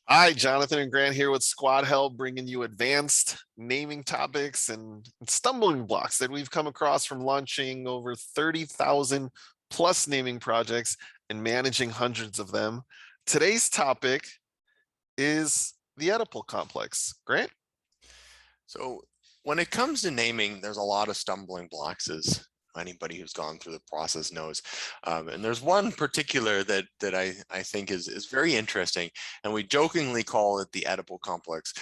Hi, Jonathan and Grant here with Squad Help, bringing you advanced naming topics and stumbling blocks that we've come across from launching over 30,000 plus naming projects and managing hundreds of them. Today's topic is the Oedipal Complex. Grant? So when it comes to naming, there's a lot of stumbling blocks, as anybody who's gone through the process knows. And there's one particular that I think is very interesting, and we jokingly call it the Oedipal Complex.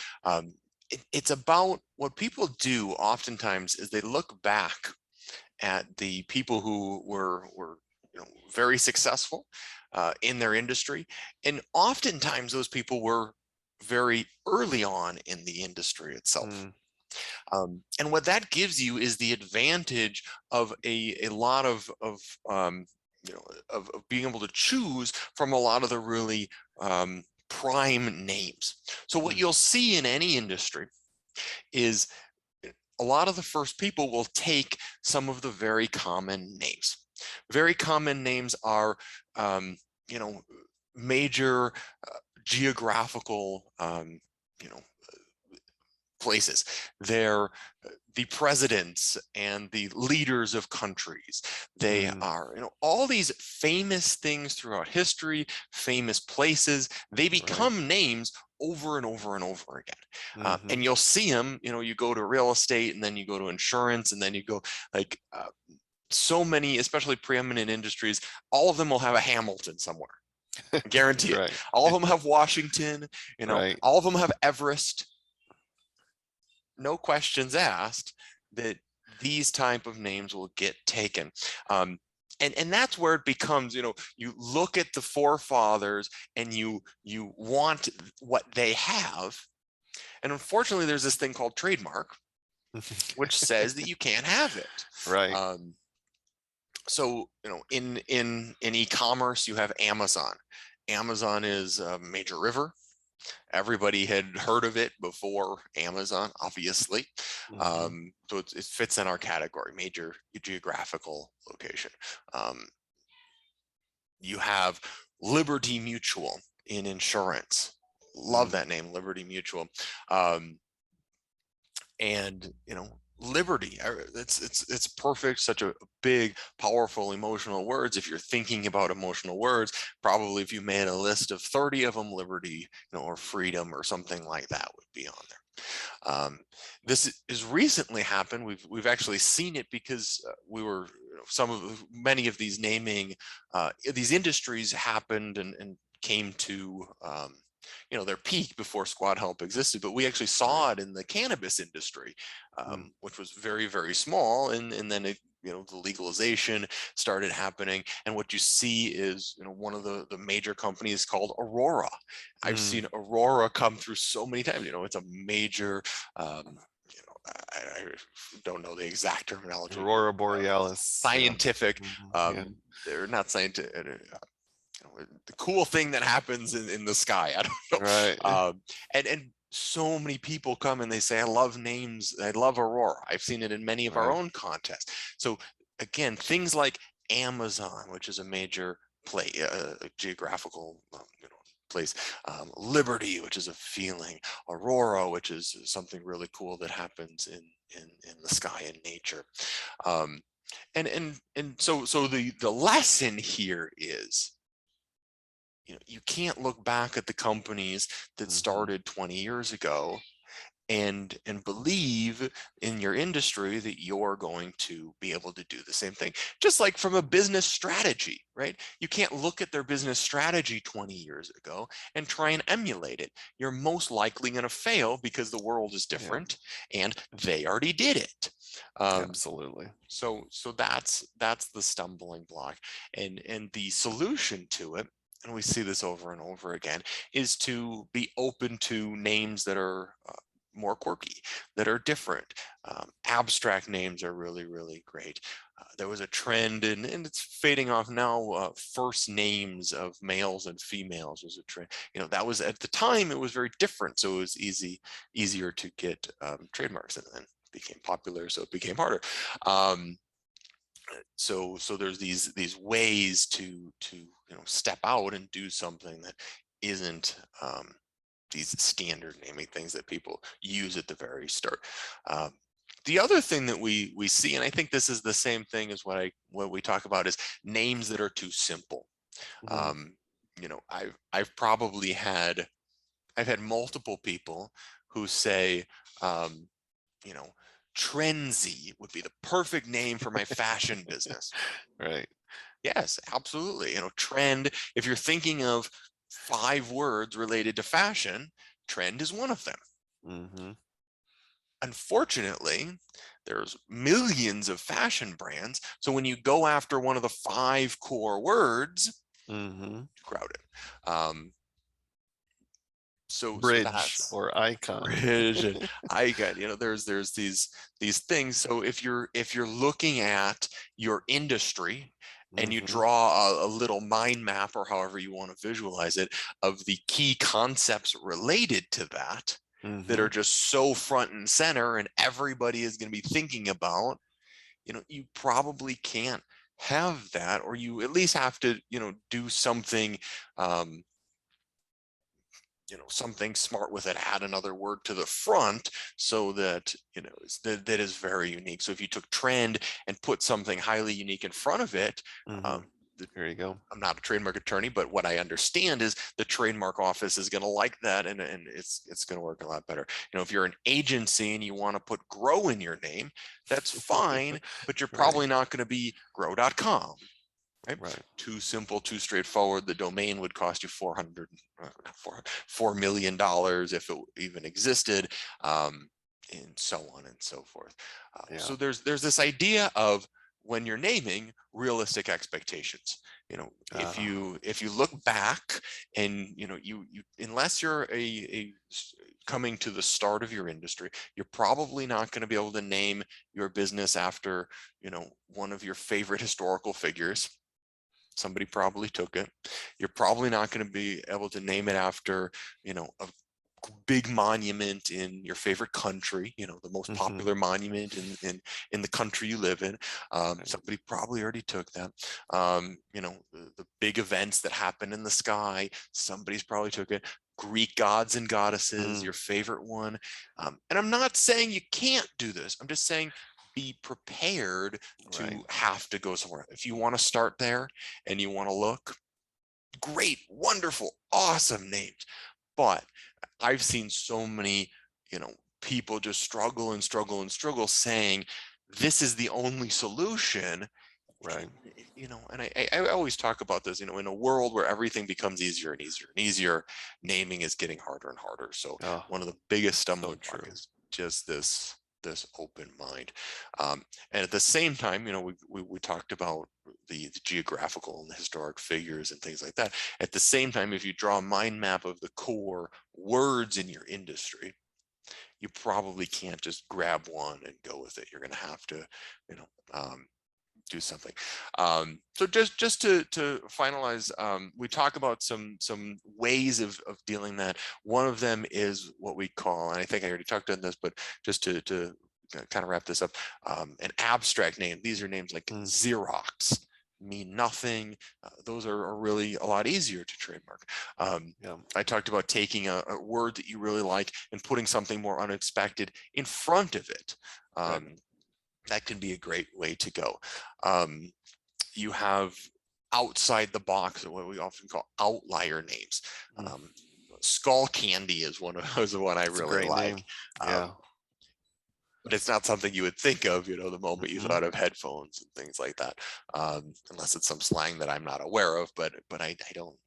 It's about what people do oftentimes is they look back at the people who were very successful in their industry, and oftentimes those people were very early on in the industry itself. Mm, And what that gives you is the advantage of a lot of being able to choose from a lot of the really prime names. So what mm, you'll see in any industry is a lot of the first people will take some of the very common names. Very common names are, um, you know, major geographical, places. They're the presidents and the leaders of countries. They mm, are, all these famous things throughout history, famous places. They right. become names over and over and over again. Hmm. And you'll see them, you go to real estate and then you go to insurance and then you go like, so many, especially preeminent industries, all of them will have a Hamilton somewhere. I guarantee it. Right. All of them have Washington, Right. all of them have Everest, no questions asked, that these type of names will get taken. And that's where it becomes, you look at the forefathers and you want what they have. And unfortunately, there's this thing called trademark, which says that you can't have it. Right. Um, so in e-commerce, you have Amazon. Amazon is a major river. Everybody had heard of it before Amazon, obviously. Hmm. So it fits in our category, major geographical location. Um, you have Liberty Mutual in insurance. Love Mm, that name, Liberty Mutual. Um, and liberty, it's perfect, such a big, powerful emotional words. If you're thinking about emotional words, probably if you made a list of 30 of them, liberty, or freedom or something like that would be on there. This has recently happened. We've actually seen it because we were, many of these naming, these industries happened and came to their peak before Squad Help existed. But we actually right. saw it in the cannabis industry, Mm, which was very, very small, and then it, the legalization started happening, and what you see is, one of the major companies called Aurora. I've mm. seen Aurora come through so many times. It's a major, um, I don't know the exact terminology, Aurora Borealis. Yeah. scientific, Mhm. Yeah. um, they're not scientific, the cool thing that happens in the sky. I don't Right. know. And so many people come and they say, I love names. I love Aurora. I've seen it in many of our Right. own contests. So again, things like Amazon, which is a major geographical, place. Liberty, which is a feeling. Aurora, which is something really cool that happens in the sky and nature. Um, and so the lesson here is, you can't look back at the companies that Hmm. started 20 years ago and believe in your industry that you're going to be able to do the same thing. Just like from a business strategy, right? You can't look at their business strategy 20 years ago and try and emulate it. You're most likely going to fail because the world is Yeah. different and they already did it. um, Absolutely. so that's the stumbling block, and the solution to it, and we see this over and over again, is to be open to names that are more quirky, that are different. Abstract names are really, really great. There was a trend, and it's fading off now. First names of males and females was a trend. That was, at the time, it was very different, so it was easier to get trademarks, and then became popular, so it became harder. Um, so there's these ways to step out and do something that isn't these standard naming things that people use at the very start. Um, the other thing that we see, and I think this is the same thing as what we talk about, is names that are too simple. Mhm. Um, I've probably had I've had multiple people who say, um, you know, Trendsy would be the perfect name for my fashion business. Right. Yes, absolutely. Trend, if you're thinking of 5 words related to fashion, trend is one of them. Mhm. Unfortunately, there's millions of fashion brands. So when you go after one of the 5 core words, Mhm. crowded. Um, so Bridge that's or icon. bridge and icon. There's these things. So if you're looking at your industry and you Mhm. draw a little mind map, or however you want to visualize it, of the key concepts related to that that are Mhm. just so front and center and everybody is going to be thinking about, you probably can't have that, or you at least have to do something, um, something smart with it, add another word to the front so that that is very unique. So if you took trend and put something highly unique in front of it, Mhm. um, the, There you go. I'm not a trademark attorney, but what I understand is the trademark office is going to like that, and it's going to work a lot better. If you're an agency and you want to put grow in your name, that's fine, but you're Right. probably not going to be grow.com. Right? Right. Too simple, too straightforward. The domain would cost you $4 million if it even existed, and so on and so forth. Yeah. So there's this idea of, when you're naming, realistic expectations. If Ah. you look back and you unless you're coming to the start of your industry, you're probably not going to be able to name your business after one of your favorite historical figures. Somebody probably took it. You're probably not going to be able to name it after a big monument in your favorite country, the most Mhm. popular monument in the country you live in. Right. Somebody probably already took that. The big events that happen in the sky, somebody's probably took it. Greek gods and goddesses, Mm. your favorite one. And I'm not saying you can't do this. I'm just saying be prepared Right. to have to go somewhere. If you want to start there and you want to look, great, wonderful, awesome names. But I've seen so many, people just struggle and struggle and struggle saying this is the only solution. Right. And I always talk about this, in a world where everything becomes easier and easier and easier, naming is getting harder and harder. So Oh, one of the biggest so stumbling block true. is just this open mind. And at the same time, we talked about the geographical and the historic figures and things like that. At the same time, if you draw a mind map of the core words in your industry, you probably can't just grab one and go with it. You're going to have to, you know, um, do something. So just to finalize, we talk about some ways of dealing that. One of them is what we call, and I think I already talked on this, but just to kind of wrap this up, an abstract name. These are names like Mm. Xerox, mean nothing. Those are really a lot easier to trademark. Yeah. I talked about taking a word that you really like and putting something more unexpected in front of it. Right. That can be a great way to go. Um, you have outside the box, or what we often call outlier names. Mm. Um, Skull Candy is is the one I It's a really great like. name. Um, Yeah. but it's not something you would think of, the moment you Mhm. thought of headphones and things like that, unless it's some slang that I'm not aware of. But I don't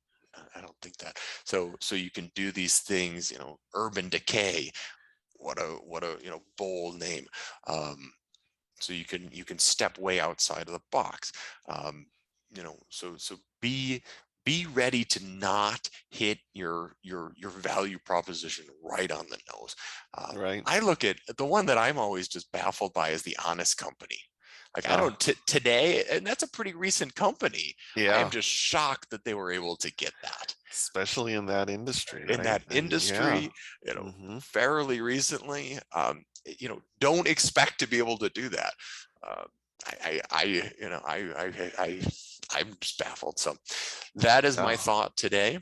think that. So you can do these things. Urban Decay. What a bold name. So you can step way outside of the box. So be ready to not hit your value proposition right on the nose. Right. I look at the one that I'm always just baffled by is the Honest Company. Like, I Oh, don't today, and that's a pretty recent company. I am yeah. just shocked that they were able to get that Especially in that industry, in right? that I mean, yeah. industry, Mhm. fairly recently. Don't expect to be able to do that. Uh, I, I'm just baffled. So that is my Yeah. thought today.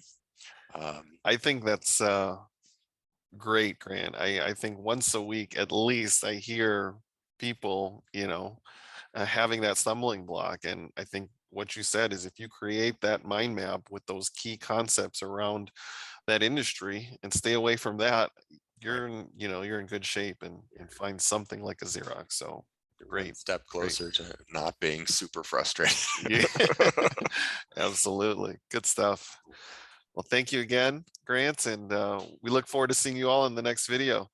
Um, I think that's great, Grant. I think once a week at least I hear people, having that stumbling block. And I think what you said is if you create that mind map with those key concepts around that industry and stay away from that, Right. you're in good shape and find something like a Xerox. So You're one great, step great. closer to not being super frustrated. Yeah, absolutely. Good stuff. Well, thank you again, Grant, and we look forward to seeing you all in the next video.